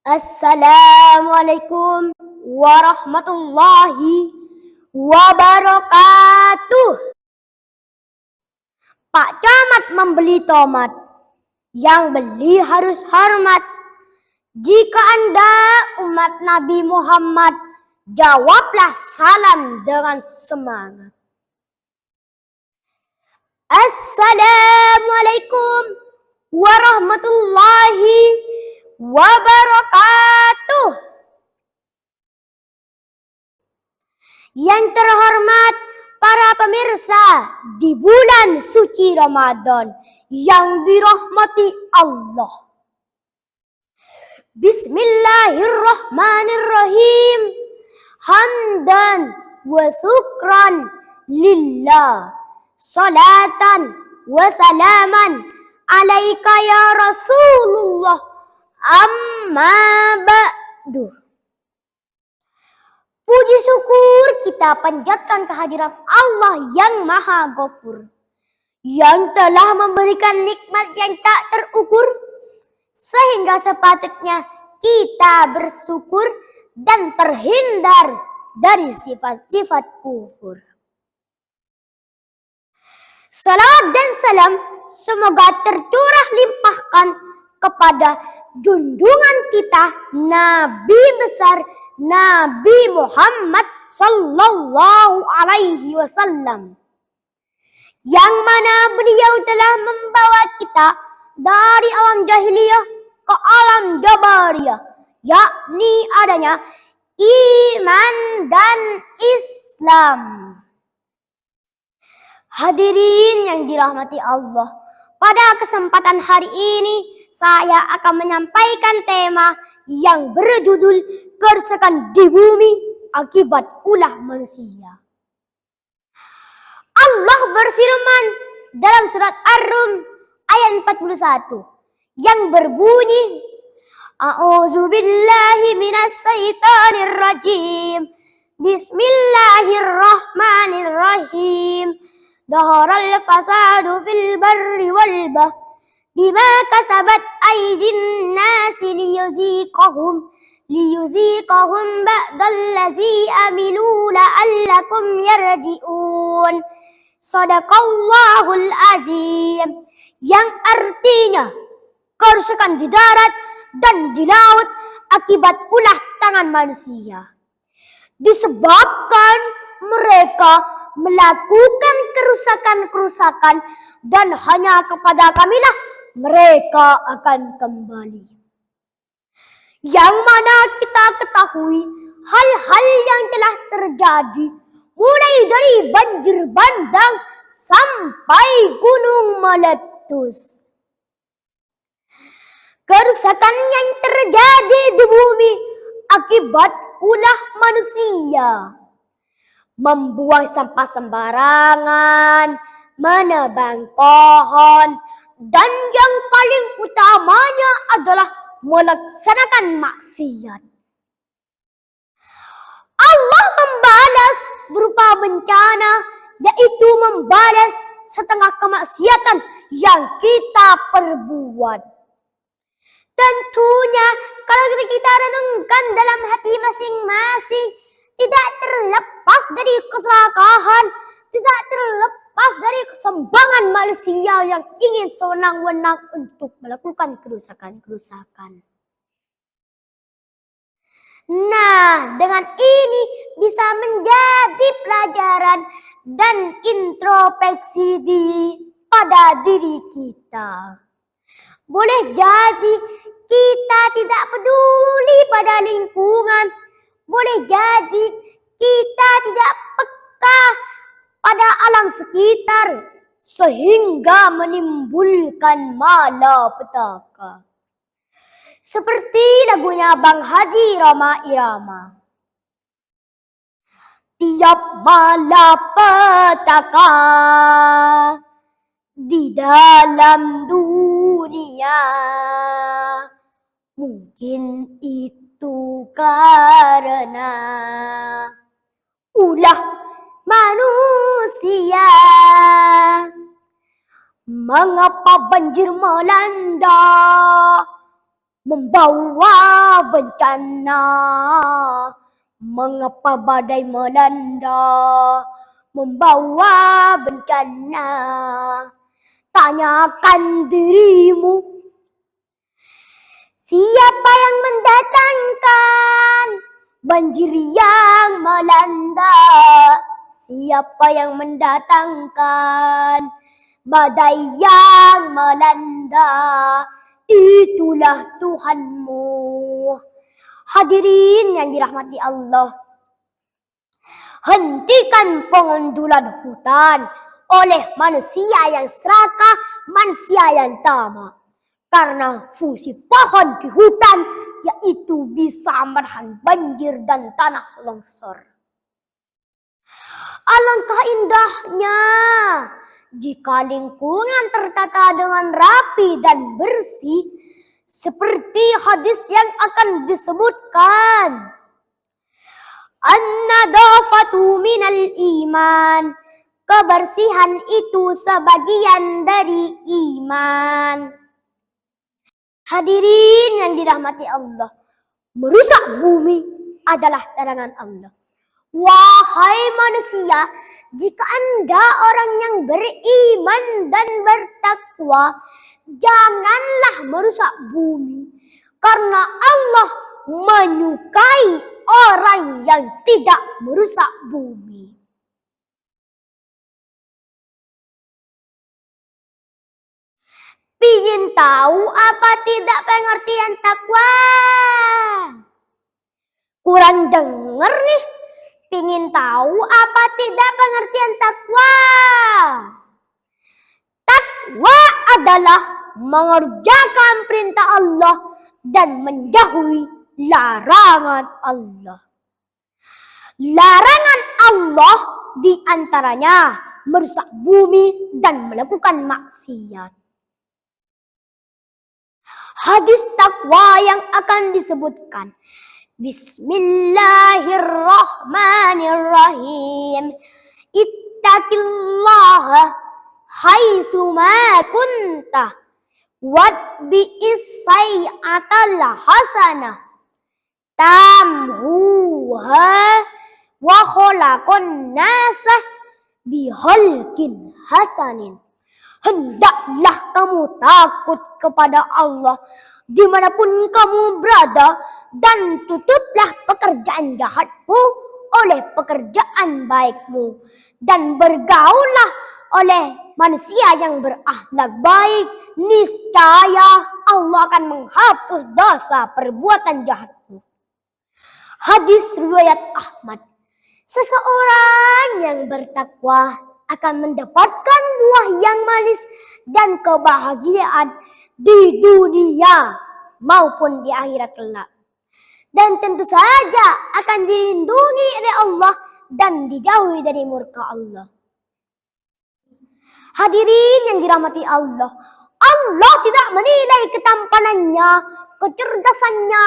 Assalamualaikum warahmatullahi wabarakatuh. Pak Camat membeli tomat, yang beli harus hormat. Jika Anda umat Nabi Muhammad, jawablah salam dengan semangat. Assalamualaikum warahmatullahi wabarakatuh. Yang terhormat para pemirsa di bulan suci Ramadan yang dirahmati Allah. Bismillahirrahmanirrahim. Hamdan wa syukran lillah. Salatan wa salaman alaika ya Rasulullah. Amma ba'du. Puji syukur kita panjatkan kehadirat Allah yang Maha Ghafur, yang telah memberikan nikmat yang tak terukur, sehingga sepatutnya kita bersyukur dan terhindar dari sifat-sifat kufur. Salawat dan salam semoga tercurah limpahkan kepada junjungan kita Nabi besar Nabi Muhammad sallallahu alaihi wasallam, yang mana beliau telah membawa kita dari alam jahiliyah ke alam jabariyah, yakni adanya iman dan Islam. Hadirin yang dirahmati Allah, pada kesempatan hari ini saya akan menyampaikan tema yang berjudul kerusakan di bumi akibat ulah manusia. Allah berfirman dalam surat Ar-Rum ayat 41 yang berbunyi, A'udzubillahi minasyaitonir rajim. Bismillahirrahmanirrahim. Dhaharal fasadu fil barri wal bahr bima kasabat aydin nasi liyuziqahum ba'dallazi amilu la'allakum yarji'un. Shadaqallahul azim, yang artinya kerusakan di darat dan di laut akibat ulah tangan manusia, disebabkan mereka melakukan kerusakan-kerusakan, dan hanya kepada Kamilah mereka akan kembali. Yang mana kita ketahui hal-hal yang telah terjadi, mulai dari banjir bandang sampai gunung meletus. Kerusakan yang terjadi di bumi akibat ulah manusia, membuang sampah sembarangan, menebang pohon, dan yang paling utamanya adalah melaksanakan maksiat. Allah membalas berupa bencana, yaitu membalas setengah kemaksiatan yang kita perbuat. Tentunya kalau kita renungkan dalam hati masing-masing, tidak terlepas dari keserakahan, tidak terlepas dari kesembangan manusia yang ingin sewenang-wenang untuk melakukan kerusakan-kerusakan. Nah, dengan ini bisa menjadi pelajaran dan introspeksi pada diri kita. Boleh jadi kita tidak peduli pada lingkungan, boleh jadi kita tidak peka pada alam sekitar, sehingga menimbulkan malapetaka. Seperti lagunya Bang Haji Rhoma Irama. Tiap malapetaka di dalam dunia, mungkin itu karena ulah manusia. Mengapa banjir melanda? membawa bencana. Mengapa badai melanda, membawa bencana? Tanyakan dirimu, siapa yang mendatangkan banjir yang melanda? Siapa yang mendatangkan badai yang melanda? Itulah Tuhanmu. Hadirin yang dirahmati Allah, hentikan pengundulan hutan oleh manusia yang serakah, manusia yang tamak. Karena fungsi pohon di hutan yaitu bisa menahan banjir dan tanah longsor. Alangkah indahnya jika lingkungan tertata dengan rapi dan bersih, seperti hadis yang akan disebutkan. An-nadafatu minal iman. Kebersihan itu sebagian dari iman. Hadirin yang dirahmati Allah, merusak bumi adalah larangan Allah. Wahai manusia, jika Anda orang yang beriman dan bertakwa, janganlah merusak bumi, karena Allah menyukai orang yang tidak merusak bumi. Pingin tahu apa tidak pengertian takwa? Kurang denger nih. Pingin tahu apa tidak pengertian takwa? Takwa adalah mengerjakan perintah Allah dan menjauhi larangan Allah. Larangan Allah diantaranya merusak bumi dan melakukan maksiat. Hadis takwa yang akan disebutkan. Bismillahirrahmanirrahim. Ittaqillaha haitsu ma kunta watbi'is sayyi'atal hasanah tamhuha wa khalaqan nasa bihalqin hasanin. Hendaklah kamu takut kepada Allah dimanapun kamu berada, dan tutuplah pekerjaan jahatmu oleh pekerjaan baikmu, dan bergaullah oleh manusia yang berakhlak baik. Niscaya Allah akan menghapus dosa perbuatan jahatmu. Hadis riwayat Ahmad. Seseorang yang bertakwa akan mendapatkan buah yang manis dan kebahagiaan di dunia maupun di akhirat kelak. Dan tentu saja akan dilindungi oleh Allah dan dijauhi dari murka Allah. Hadirin yang dirahmati Allah, Allah tidak menilai ketampanannya, kecerdasannya,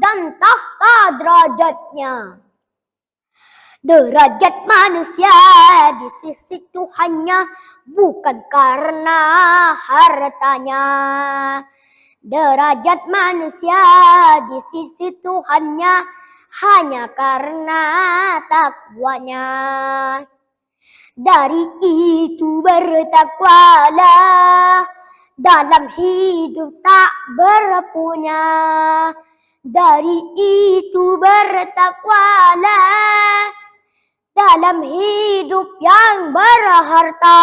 dan tahta derajatnya. Derajat manusia di sisi Tuhannya bukan karena hartanya. Derajat manusia di sisi Tuhannya hanya karena takwanya. Dari itu bertakwalah dalam hidup tak berpunya. Dari itu bertakwalah dalam hidup yang berharta.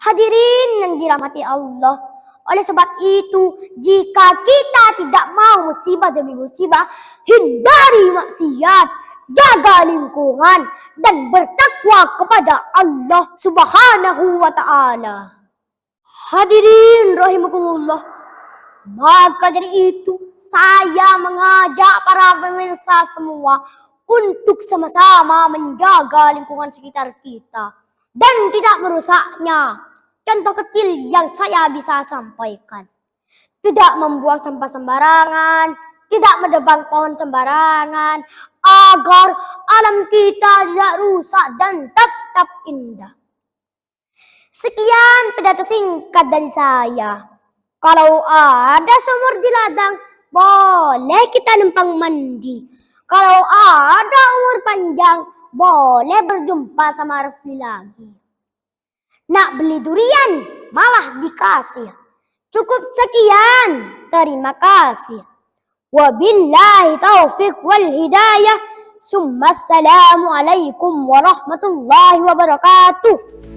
Hadirin yang dirahmati Allah, oleh sebab itu, jika kita tidak mau musibah demi musibah, hindari maksiat, jaga lingkungan, dan bertakwa kepada Allah Subhanahu wa ta'ala. Hadirin rahimakumullah, maka dari itu saya mengajak para pemirsa semua untuk sama-sama menjaga lingkungan sekitar kita dan tidak merusaknya. Contoh kecil yang saya bisa sampaikan: tidak membuang sampah sembarangan, tidak menebang pohon sembarangan, agar alam kita tidak rusak dan tetap indah. Sekian pidato singkat dari saya. Kalau ada sumur di ladang, boleh kita numpang mandi. Kalau ada umur panjang, boleh berjumpa sama Rafli lagi. Nak beli durian, malah dikasih. Cukup sekian, terima kasih. Wabillahi taufiq wal hidayah. Assalamualaikum warahmatullahi wabarakatuh.